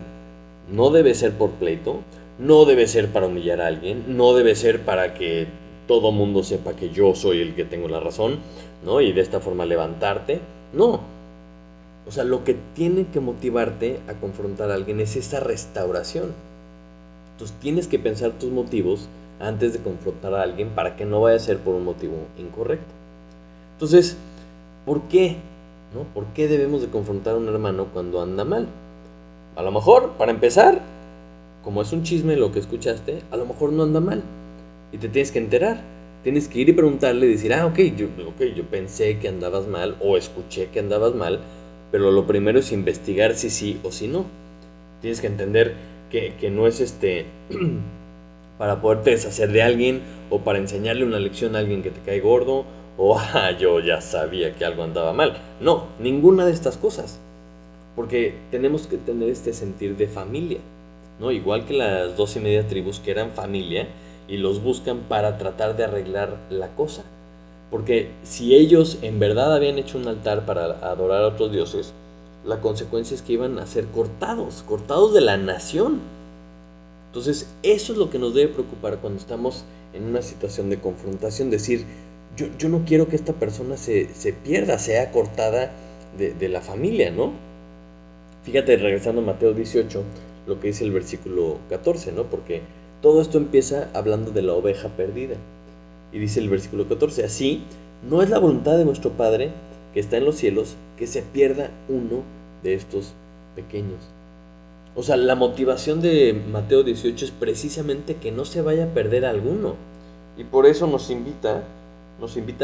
No debe ser por pleito, no debe ser para humillar a alguien, no debe ser para que todo mundo sepa que yo soy el que tengo la razón, ¿no? Y de esta forma levantarte. No. O sea, lo que tiene que motivarte a confrontar a alguien es esa restauración. Entonces tienes que pensar tus motivos antes de confrontar a alguien para que no vaya a ser por un motivo incorrecto. Entonces, ¿por qué? ¿No? ¿Por qué debemos de confrontar a un hermano cuando anda mal? A lo mejor, para empezar, como es un chisme lo que escuchaste, a lo mejor no anda mal y te tienes que enterar. Tienes que ir y preguntarle y decir, ok, yo pensé que andabas mal o escuché que andabas mal, pero lo primero es investigar si sí o si no. Tienes que entender que no es para poderte deshacer de alguien o para enseñarle una lección a alguien que te cae gordo o yo ya sabía que algo andaba mal. No, ninguna de estas cosas. Porque tenemos que tener este sentir de familia, ¿no? Igual que las 12 y media tribus que eran familia y los buscan para tratar de arreglar la cosa. Porque si ellos en verdad habían hecho un altar para adorar a otros dioses, la consecuencia es que iban a ser cortados de la nación. Entonces, eso es lo que nos debe preocupar cuando estamos en una situación de confrontación. Decir, yo no quiero que esta persona se pierda, sea cortada de la familia, ¿no? Fíjate, regresando a Mateo 18, lo que dice el versículo 14, ¿no? Porque todo esto empieza hablando de la oveja perdida. Y dice el versículo 14, así, no es la voluntad de nuestro Padre que está en los cielos que se pierda uno de estos pequeños. O sea, la motivación de Mateo 18 es precisamente que no se vaya a perder alguno. Y por eso nos invita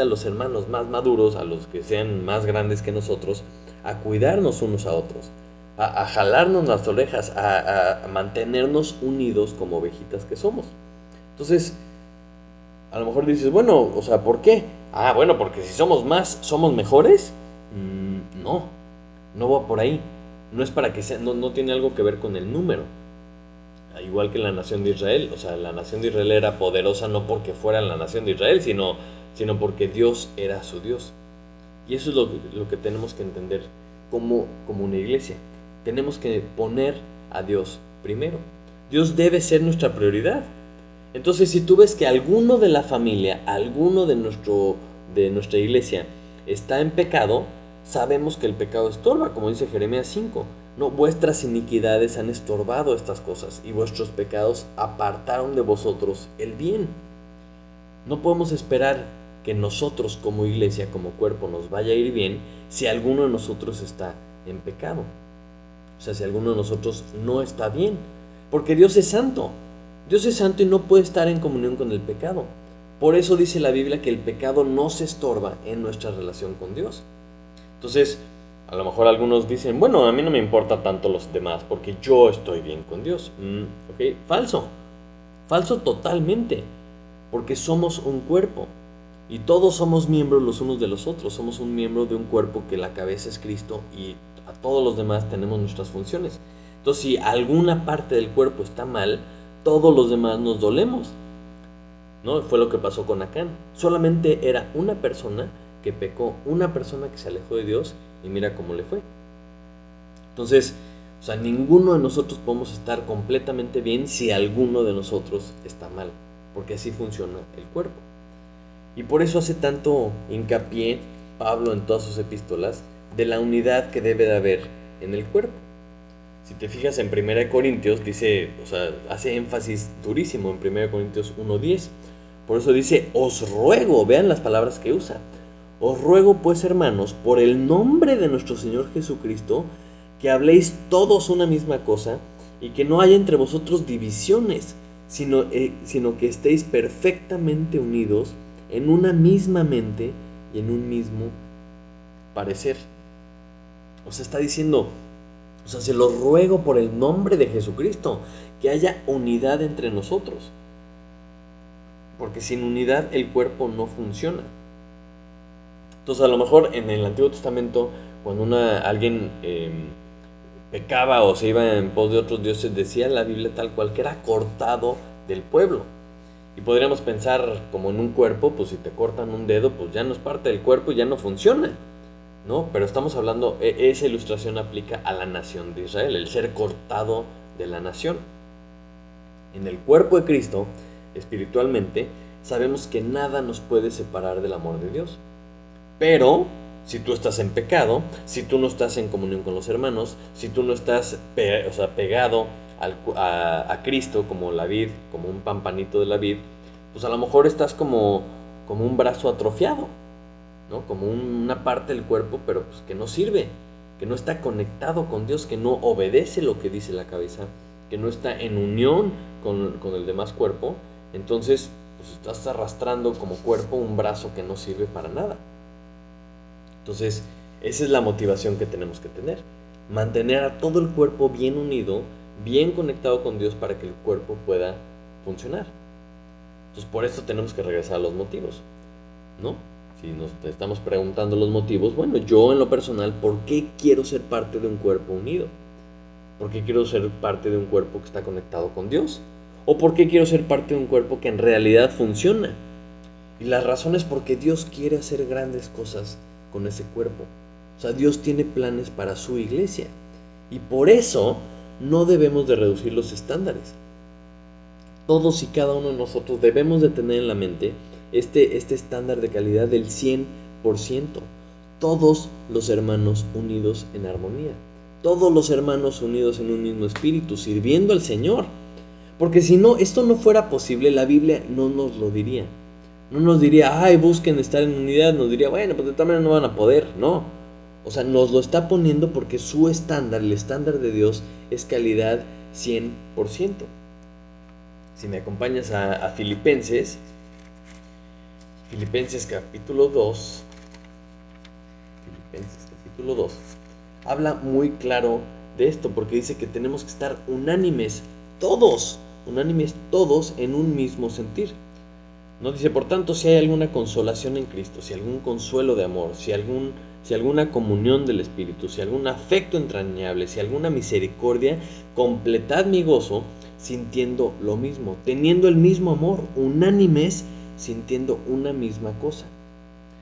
a los hermanos más maduros, a los que sean más grandes que nosotros, a cuidarnos unos a otros, a jalarnos las orejas, a mantenernos unidos como ovejitas que somos. Entonces, a lo mejor dices, bueno, o sea, ¿por qué? Ah, bueno, porque si somos más, ¿somos mejores? No, no va por ahí. No es para que sea, no tiene algo que ver con el número. Igual que la nación de Israel. O sea, la nación de Israel era poderosa no porque fuera la nación de Israel, sino porque Dios era su Dios. Y eso es lo que tenemos que entender como una iglesia. Tenemos que poner a Dios primero. Dios debe ser nuestra prioridad. Entonces, si tú ves que alguno de la familia, alguno de nuestra iglesia está en pecado, sabemos que el pecado estorba, como dice Jeremías 5. No, vuestras iniquidades han estorbado estas cosas y vuestros pecados apartaron de vosotros el bien. No podemos esperar que nosotros como iglesia, como cuerpo, nos vaya a ir bien si alguno de nosotros está en pecado. O sea, si alguno de nosotros no está bien. Porque Dios es santo. Dios es santo y no puede estar en comunión con el pecado. Por eso dice la Biblia que el pecado no se estorba en nuestra relación con Dios. Entonces, a lo mejor algunos dicen, bueno, a mí no me importa tanto los demás porque yo estoy bien con Dios. Ok, falso. Falso totalmente. Porque somos un cuerpo. Y todos somos miembros los unos de los otros. Somos un miembro de un cuerpo que la cabeza es Cristo y a todos los demás tenemos nuestras funciones. Entonces, si alguna parte del cuerpo está mal, todos los demás nos dolemos. ¿No? Fue lo que pasó con Acán. Solamente era una persona que pecó, una persona que se alejó de Dios y mira cómo le fue. Entonces, o sea, ninguno de nosotros podemos estar completamente bien si alguno de nosotros está mal, porque así funciona el cuerpo. Y por eso hace tanto hincapié Pablo en todas sus epístolas de la unidad que debe de haber en el cuerpo. Si te fijas en 1 Corintios, dice, o sea, hace énfasis durísimo en 1 Corintios 1:10. Por eso dice, os ruego, vean las palabras que usa. Os ruego pues, hermanos, por el nombre de nuestro Señor Jesucristo, que habléis todos una misma cosa y que no haya entre vosotros divisiones, sino que estéis perfectamente unidos en una misma mente y en un mismo parecer. O sea, está diciendo, o sea, se lo ruego por el nombre de Jesucristo, que haya unidad entre nosotros. Porque sin unidad el cuerpo no funciona. Entonces, a lo mejor en el Antiguo Testamento, cuando alguien pecaba o se iba en pos de otros dioses, decía la Biblia tal cual que era cortado del pueblo. Y podríamos pensar como en un cuerpo, pues si te cortan un dedo, pues ya no es parte del cuerpo y ya no funciona, ¿no? Pero estamos hablando, esa ilustración aplica a la nación de Israel, el ser cortado de la nación. En el cuerpo de Cristo, espiritualmente, sabemos que nada nos puede separar del amor de Dios. Pero si tú estás en pecado, si tú no estás en comunión con los hermanos, si tú no estás pegado a Cristo como la vid, como un pampanito de la vid, pues a lo mejor estás como un brazo atrofiado, ¿no? Como una parte del cuerpo, pero pues que no sirve, que no está conectado con Dios, que no obedece lo que dice la cabeza, que no está en unión con el demás cuerpo. Entonces, pues estás arrastrando como cuerpo un brazo que no sirve para nada. Entonces, esa es la motivación que tenemos que tener. Mantener a todo el cuerpo bien unido, bien conectado con Dios para que el cuerpo pueda funcionar. Entonces, por eso tenemos que regresar a los motivos, ¿no? Si nos estamos preguntando los motivos, bueno, yo en lo personal, ¿por qué quiero ser parte de un cuerpo unido? ¿Por qué quiero ser parte de un cuerpo que está conectado con Dios? ¿O por qué quiero ser parte de un cuerpo que en realidad funciona? Y la razón es porque Dios quiere hacer grandes cosas con ese cuerpo. O sea, Dios tiene planes para su iglesia. Y por eso no debemos de reducir los estándares. Todos y cada uno de nosotros debemos de tener en la mente este estándar de calidad del 100%. Todos los hermanos unidos en armonía. Todos los hermanos unidos en un mismo espíritu, sirviendo al Señor. Porque si no, esto no fuera posible, la Biblia no nos lo diría. No nos diría, ay, busquen estar en unidad. Nos diría, bueno, pues de tal manera no van a poder. No. O sea, nos lo está poniendo porque su estándar, el estándar de Dios, es calidad 100%. Si me acompañas a Filipenses capítulo 2, Filipenses capítulo 2, habla muy claro de esto, porque dice que tenemos que estar unánimes todos en un mismo sentir. No dice, por tanto, si hay alguna consolación en Cristo, si algún consuelo de amor, si alguna comunión del Espíritu, si algún afecto entrañable, si alguna misericordia, completad mi gozo sintiendo lo mismo, teniendo el mismo amor, unánimes, sintiendo una misma cosa.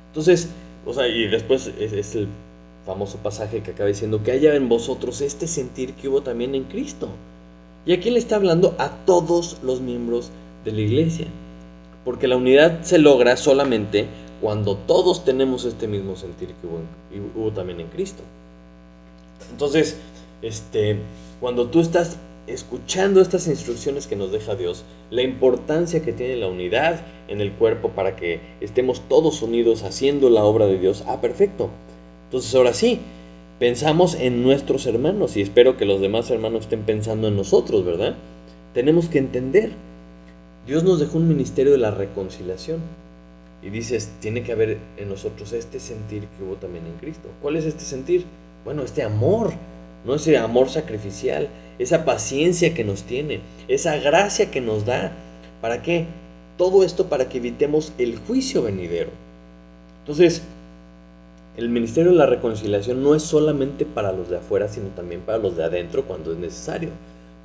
Entonces, o sea, y después es el famoso pasaje que acaba diciendo que haya en vosotros este sentir que hubo también en Cristo. Y aquí le está hablando a todos los miembros de la iglesia. Porque la unidad se logra solamente cuando todos tenemos este mismo sentir que hubo también en Cristo. Entonces, cuando tú estás escuchando estas instrucciones que nos deja Dios, la importancia que tiene la unidad en el cuerpo para que estemos todos unidos haciendo la obra de Dios, perfecto. Entonces ahora sí, pensamos en nuestros hermanos y espero que los demás hermanos estén pensando en nosotros, ¿verdad? Tenemos que entender, Dios nos dejó un ministerio de la reconciliación. Y dices, tiene que haber en nosotros este sentir que hubo también en Cristo. ¿Cuál es este sentir? Bueno, este amor, no ese amor sacrificial, esa paciencia que nos tiene, esa gracia que nos da. ¿Para qué? Todo esto para que evitemos el juicio venidero. Entonces, el ministerio de la reconciliación no es solamente para los de afuera, sino también para los de adentro cuando es necesario.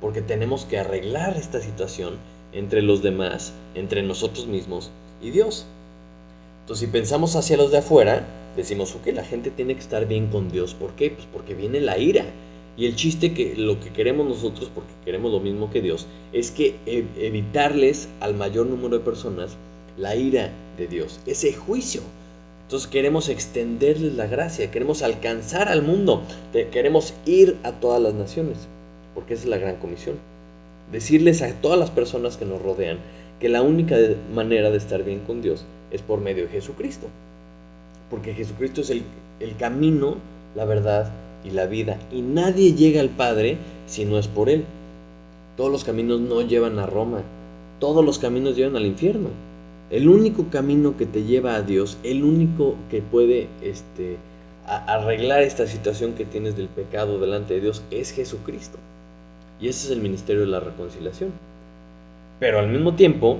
Porque tenemos que arreglar esta situación entre los demás, entre nosotros mismos y Dios. Entonces, si pensamos hacia los de afuera, decimos, ok, la gente tiene que estar bien con Dios. ¿Por qué? Pues porque viene la ira. Y el chiste que lo que queremos nosotros, porque queremos lo mismo que Dios, es que evitarles al mayor número de personas la ira de Dios, ese juicio. Entonces queremos extenderles la gracia, queremos alcanzar al mundo, queremos ir a todas las naciones, porque esa es la gran comisión. Decirles a todas las personas que nos rodean que la única manera de estar bien con Dios es por medio de Jesucristo. Porque Jesucristo es el camino, la verdad y la vida. Y nadie llega al Padre si no es por Él. Todos los caminos no llevan a Roma. Todos los caminos llevan al infierno. El único camino que te lleva a Dios, el único que puede arreglar esta situación que tienes del pecado delante de Dios es Jesucristo. Y ese es el ministerio de la reconciliación. Pero al mismo tiempo,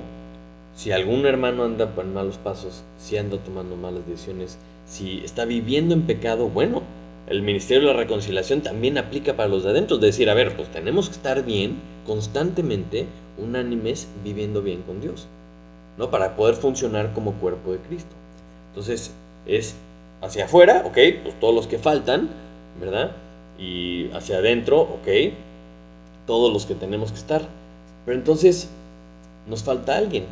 si algún hermano anda por malos pasos, si anda tomando malas decisiones, si está viviendo en pecado, bueno, el ministerio de la reconciliación también aplica para los de adentro. Es decir, a ver, pues tenemos que estar bien, constantemente, unánimes, viviendo bien con Dios, ¿no? Para poder funcionar como cuerpo de Cristo. Entonces, es hacia afuera, ok, pues todos los que faltan, ¿verdad? Y hacia adentro, ok, todos los que tenemos que estar. Pero entonces, nos falta alguien.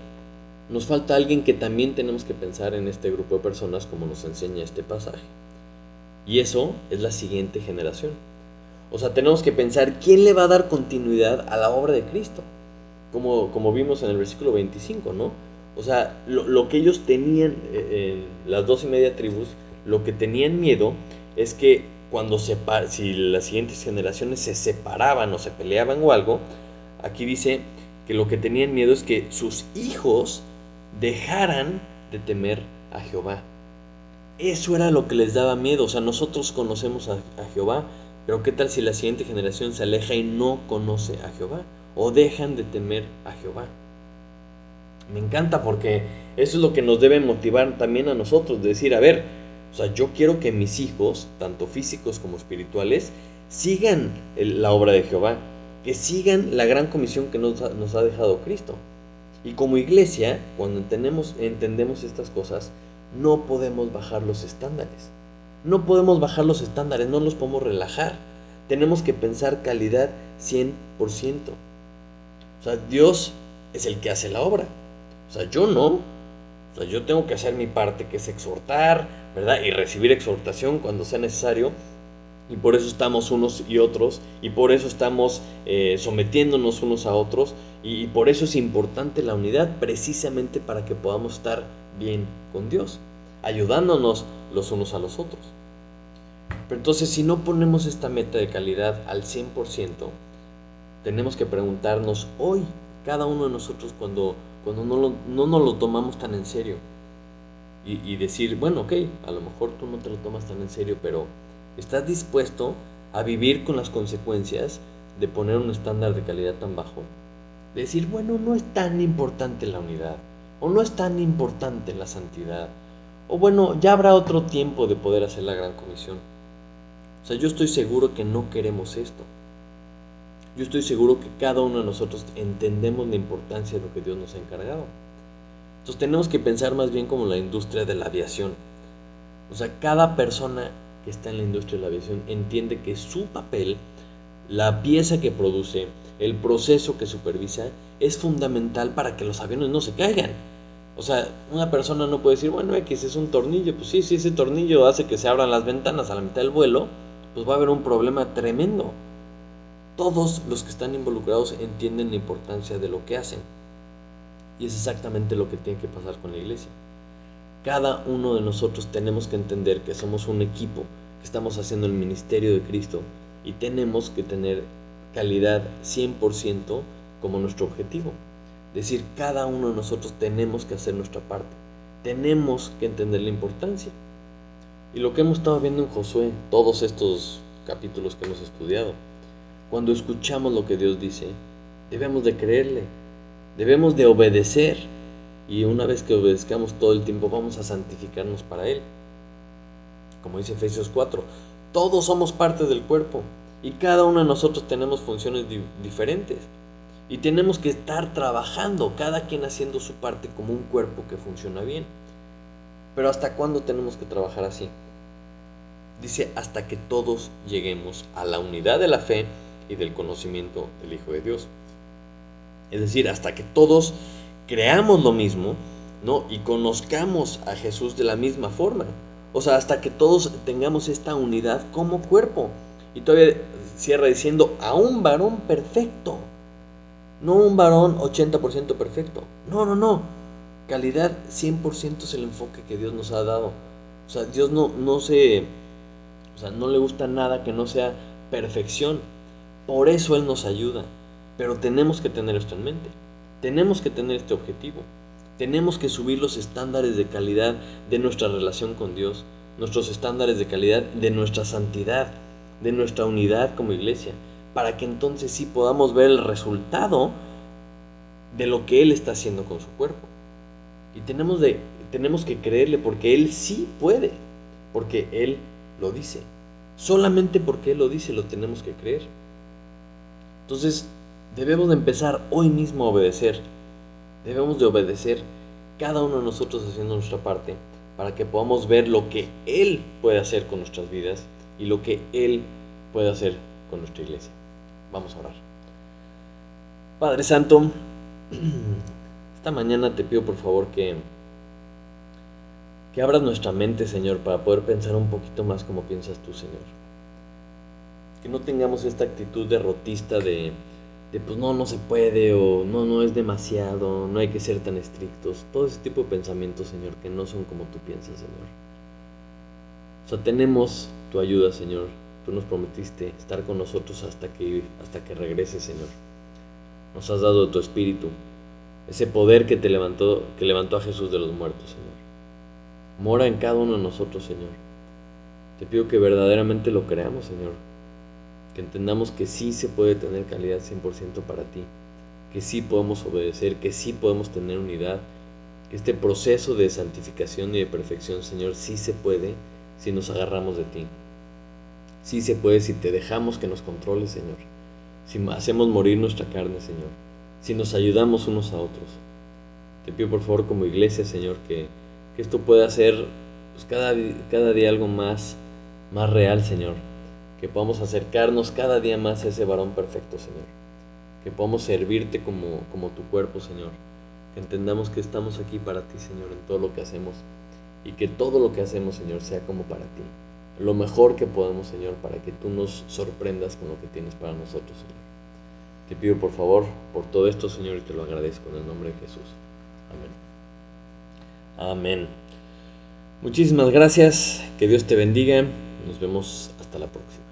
Nos falta alguien que también tenemos que pensar en este grupo de personas como nos enseña este pasaje. Y eso es la siguiente generación. O sea, tenemos que pensar quién le va a dar continuidad a la obra de Cristo. Como vimos en el versículo 25, ¿no? O sea, lo que ellos tenían, las 2.5 tribus, lo que tenían miedo es que si las siguientes generaciones se separaban o se peleaban o algo, aquí dice que lo que tenían miedo es que sus hijos dejaran de temer a Jehová. Eso era lo que les daba miedo. O sea, nosotros conocemos a Jehová, pero ¿qué tal si la siguiente generación se aleja y no conoce a Jehová? O dejan de temer a Jehová. Me encanta porque eso es lo que nos debe motivar también a nosotros, de decir, a ver, o sea, yo quiero que mis hijos, tanto físicos como espirituales, sigan la obra de Jehová, que sigan la gran comisión que nos ha dejado Cristo. Y como iglesia, cuando entendemos estas cosas, no podemos bajar los estándares. No podemos bajar los estándares, no los podemos relajar. Tenemos que pensar calidad 100%. O sea, Dios es el que hace la obra. O sea, yo no. O sea, yo tengo que hacer mi parte, que es exhortar, ¿verdad? Y recibir exhortación cuando sea necesario. Y por eso estamos unos y otros, y por eso estamos sometiéndonos unos a otros, y por eso es importante la unidad, precisamente para que podamos estar bien con Dios, ayudándonos los unos a los otros. Pero entonces, si no ponemos esta meta de calidad al 100%, tenemos que preguntarnos hoy, cada uno de nosotros, cuando no nos lo tomamos tan en serio. Y decir, bueno, ok, a lo mejor tú no te lo tomas tan en serio, pero ¿estás dispuesto a vivir con las consecuencias de poner un estándar de calidad tan bajo? De decir, bueno, no es tan importante la unidad, o no es tan importante la santidad, o bueno, ya habrá otro tiempo de poder hacer la gran comisión. O sea, yo estoy seguro que no queremos esto. Yo estoy seguro que cada uno de nosotros entendemos la importancia de lo que Dios nos ha encargado. Entonces tenemos que pensar más bien como la industria de la aviación. O sea, cada persona que está en la industria de la aviación entiende que su papel, la pieza que produce, el proceso que supervisa, es fundamental para que los aviones no se caigan. O sea, una persona no puede decir, bueno, X es un tornillo. Pues sí, si ese tornillo hace que se abran las ventanas a la mitad del vuelo, pues va a haber un problema tremendo. Todos los que están involucrados entienden la importancia de lo que hacen. Y es exactamente lo que tiene que pasar con la iglesia. Cada uno de nosotros tenemos que entender que somos un equipo, que estamos haciendo el ministerio de Cristo y tenemos que tener calidad 100% como nuestro objetivo. Es decir, cada uno de nosotros tenemos que hacer nuestra parte. Tenemos que entender la importancia. Y lo que hemos estado viendo en Josué, todos estos capítulos que hemos estudiado, cuando escuchamos lo que Dios dice, debemos de creerle, debemos de obedecer. Y una vez que obedezcamos todo el tiempo, vamos a santificarnos para Él. Como dice Efesios 4, todos somos parte del cuerpo y cada uno de nosotros tenemos funciones diferentes. Y tenemos que estar trabajando, cada quien haciendo su parte como un cuerpo que funciona bien. Pero ¿hasta cuándo tenemos que trabajar así? Dice, hasta que todos lleguemos a la unidad de la fe y del conocimiento del Hijo de Dios. Es decir, hasta que todos creamos lo mismo, ¿no? Y conozcamos a Jesús de la misma forma. O sea, hasta que todos tengamos esta unidad como cuerpo. Y todavía cierra diciendo, a un varón perfecto. No un varón 80% perfecto. No. Calidad 100% es el enfoque que Dios nos ha dado. O sea, Dios no le gusta nada que no sea perfección. Por eso Él nos ayuda. Pero tenemos que tener esto en mente. Tenemos que tener este objetivo. Tenemos que subir los estándares de calidad de nuestra relación con Dios, nuestros estándares de calidad de nuestra santidad, de nuestra unidad como iglesia, para que entonces sí podamos ver el resultado de lo que Él está haciendo con su cuerpo. Y tenemos que creerle porque Él sí puede, porque Él lo dice. Solamente porque Él lo dice lo tenemos que creer. Entonces, debemos de empezar hoy mismo a obedecer. Debemos de obedecer cada uno de nosotros haciendo nuestra parte para que podamos ver lo que Él puede hacer con nuestras vidas y lo que Él puede hacer con nuestra iglesia. Vamos a orar. Padre Santo, esta mañana te pido por favor que abras nuestra mente, Señor, para poder pensar un poquito más como piensas tú, Señor. Que no tengamos esta actitud derrotista de pues no se puede, o no es demasiado, no hay que ser tan estrictos. Todo ese tipo de pensamientos, Señor, que no son como tú piensas, Señor. O sea, tenemos tu ayuda, Señor. Tú nos prometiste estar con nosotros hasta que regreses, Señor. Nos has dado tu espíritu, ese poder que levantó a Jesús de los muertos, Señor. Mora en cada uno de nosotros, Señor. Te pido que verdaderamente lo creamos, Señor. Que entendamos que sí se puede tener calidad 100% para ti, que sí podemos obedecer, que sí podemos tener unidad, que este proceso de santificación y de perfección, Señor, sí se puede si nos agarramos de ti. Sí se puede si te dejamos que nos controles, Señor. Si hacemos morir nuestra carne, Señor. Si nos ayudamos unos a otros. Te pido por favor como iglesia, Señor, que esto pueda ser pues, cada día algo más real, Señor. Que podamos acercarnos cada día más a ese varón perfecto, Señor. Que podamos servirte como tu cuerpo, Señor. Que entendamos que estamos aquí para ti, Señor, en todo lo que hacemos. Y que todo lo que hacemos, Señor, sea como para ti. Lo mejor que podamos, Señor, para que tú nos sorprendas con lo que tienes para nosotros, Señor. Te pido por favor por todo esto, Señor, y te lo agradezco en el nombre de Jesús. Amén. Amén. Muchísimas gracias. Que Dios te bendiga. Nos vemos hasta Hasta la próxima.